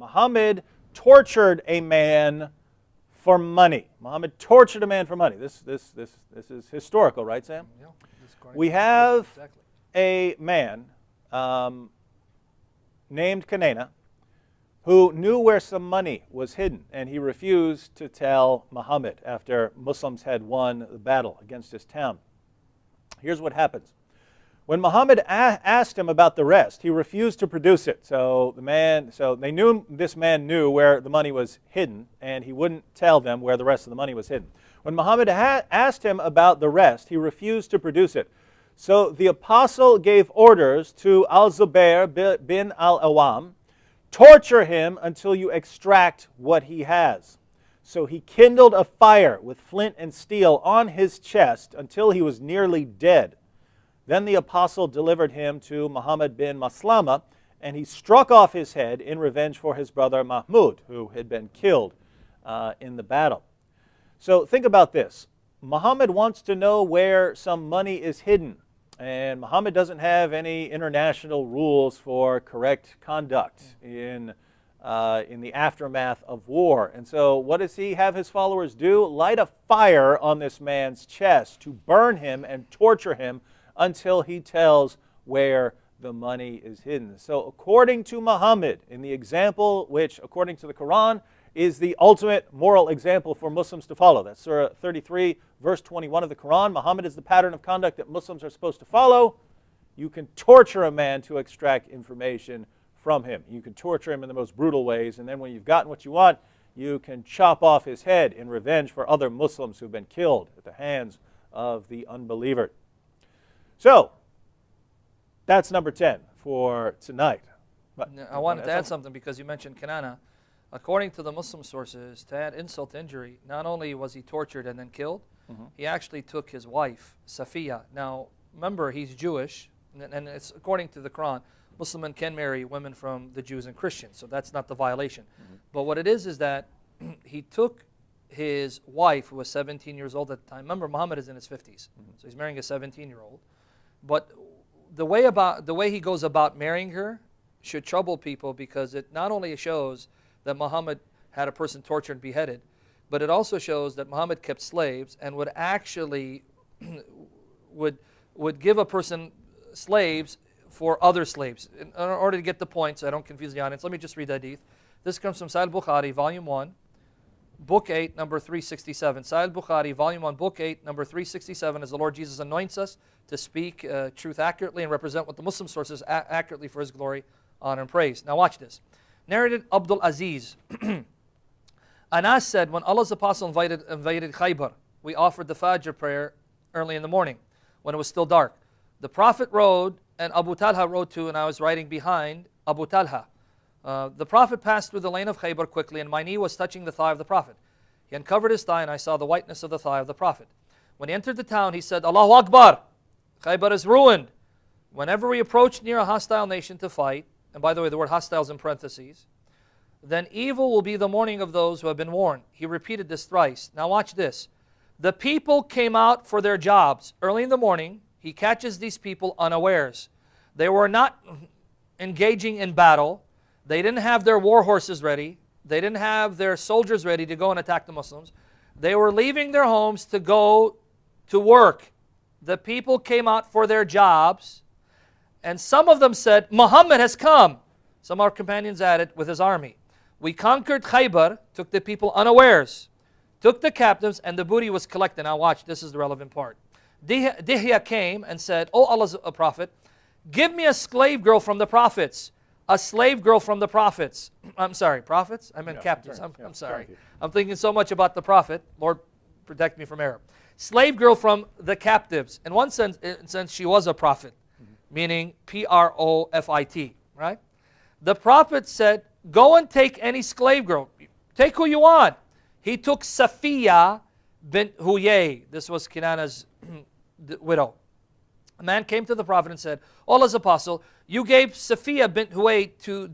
Muhammad tortured a man for money. Muhammad tortured a man for money. This is historical, right, Sam? Yeah, we have a man named Kinana who knew where some money was hidden, and he refused to tell Muhammad after Muslims had won the battle against his town. Here's what happens. When Muhammad asked him about the rest, he refused to produce it. So they knew this man knew where the money was hidden, and he wouldn't tell them where the rest of the money was hidden. When Muhammad asked him about the rest, he refused to produce it. So the apostle gave orders to Al-Zubair bin al-Awam, torture him until you extract what he has. So he kindled a fire with flint and steel on his chest until he was nearly dead. Then the apostle delivered him to Muhammad bin Maslama, and he struck off his head in revenge for his brother Mahmud, who had been killed in the battle. So think about this. Muhammad wants to know where some money is hidden, and Muhammad doesn't have any international rules for correct conduct in the aftermath of war. And so what does he have his followers do? Light a fire on this man's chest to burn him and torture him until he tells where the money is hidden. So according to Muhammad, in the example which, according to the Quran, is the ultimate moral example for Muslims to follow. That's Surah 33, verse 21 of the Quran. Muhammad is the pattern of conduct that Muslims are supposed to follow. You can torture a man to extract information from him. You can torture him in the most brutal ways, and then when you've gotten what you want, you can chop off his head in revenge for other Muslims who've been killed at the hands of the unbeliever. So, that's number 10 for tonight. But I wanted to add something because you mentioned Kinana. According to the Muslim sources, to add insult to injury, not only was he tortured and then killed, he actually took his wife, Safiya. Now, remember, he's Jewish, and it's according to the Quran, Muslim men can marry women from the Jews and Christians, so that's not the violation. But what it is that he took his wife, who was 17 years old at the time. Remember, Muhammad is in his 50s, so he's marrying a 17-year-old. But the way he goes about marrying her should trouble people, because it not only shows that Muhammad had a person tortured and beheaded, but it also shows that Muhammad kept slaves and would actually would give a person slaves for other slaves. In order to get the point, so I don't confuse the audience, let me just read the hadith. This comes from Sahih Bukhari, Volume 1, Book 8, number 367. Sahih Bukhari, Volume 1, Book 8, number 367, as the Lord Jesus anoints us to speak truth accurately and represent what the Muslim sources accurately for His glory, honor, and praise. Now watch this. Narrated Abdul Aziz. Anas said, when Allah's apostle invaded Khaybar, we offered the Fajr prayer early in the morning when it was still dark. The Prophet rode, and Abu Talha rode too, and I was riding behind Abu Talha. The Prophet passed through the lane of Khaybar quickly, and my knee was touching the thigh of the Prophet. He uncovered his thigh, and I saw the whiteness of the thigh of the Prophet. When he entered the town, he said, Allahu Akbar! Khaybar is ruined. Whenever we approach near a hostile nation to fight, and by the way, the word hostile is in parentheses, then evil will be the mourning of those who have been warned. He repeated this thrice. Now watch this. The people came out for their jobs. Early in the morning, he catches these people unawares. They were not engaging in battle. They didn't have their war horses ready. They didn't have their soldiers ready to go and attack the Muslims. They were leaving their homes to go to work. The people came out for their jobs, and some of them said, Muhammad has come. Some of our companions added, with his army. We conquered Khaybar, took the people unawares, took the captives, and the booty was collected. Now watch, this is the relevant part. Dihya came and said, O Allah's Prophet, give me a slave girl from the prophets. A slave girl from the prophets. I'm sorry, prophets? I meant captives. I'm sorry. I'm thinking so much about the prophet. Lord, protect me from error. Slave girl from the captives. In one sense she was a prophet, meaning P-R-O-F-I-T, right? The prophet said, go and take any slave girl. Take who you want. He took Safiya bint Huyay. This was Kinana's widow. A man came to the Prophet and said, Allah's apostle, you gave Safiya bint Huyay to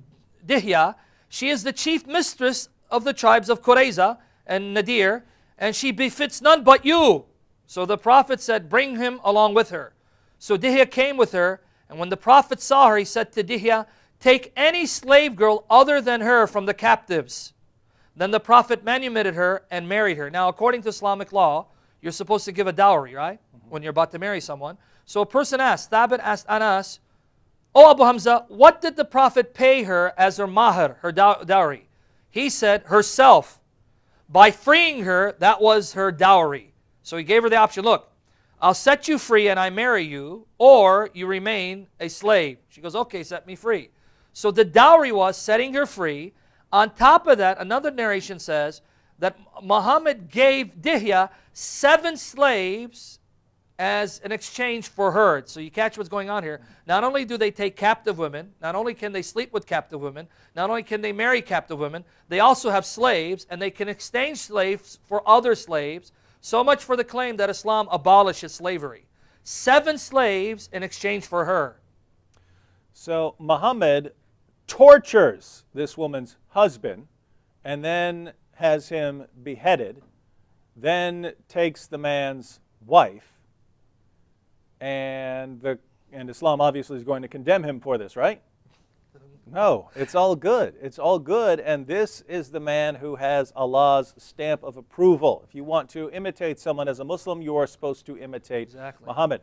Dihya. She is the chief mistress of the tribes of Qurayza and Nadir, and she befits none but you. So the Prophet said, bring him along with her. So Dihya came with her, and when the Prophet saw her, he said to Dihya, take any slave girl other than her from the captives. Then the Prophet manumitted her and married her. Now, according to Islamic law, you're supposed to give a dowry, right? When you're about to marry someone. So a person asked, Thabit asked Anas, "Oh, Abu Hamza, what did the Prophet pay her as her mahr, her dowry?" He said, herself. By freeing her, that was her dowry. So he gave her the option, look, I'll set you free and I marry you, or you remain a slave. She goes, okay, set me free. So the dowry was setting her free. On top of that, another narration says that Muhammad gave Dihya 7 slaves as an exchange for her. So you catch what's going on here. Not only do they take captive women, not only can they sleep with captive women, not only can they marry captive women, they also have slaves, and they can exchange slaves for other slaves. So much for the claim that Islam abolishes slavery. 7 slaves in exchange for her. So Muhammad tortures this woman's husband and then has him beheaded, then takes the man's wife, and Islam obviously is going to condemn him for this, right? No, it's all good. It's all good, and this is the man who has Allah's stamp of approval. If you want to imitate someone as a Muslim, you are supposed to imitate Muhammad.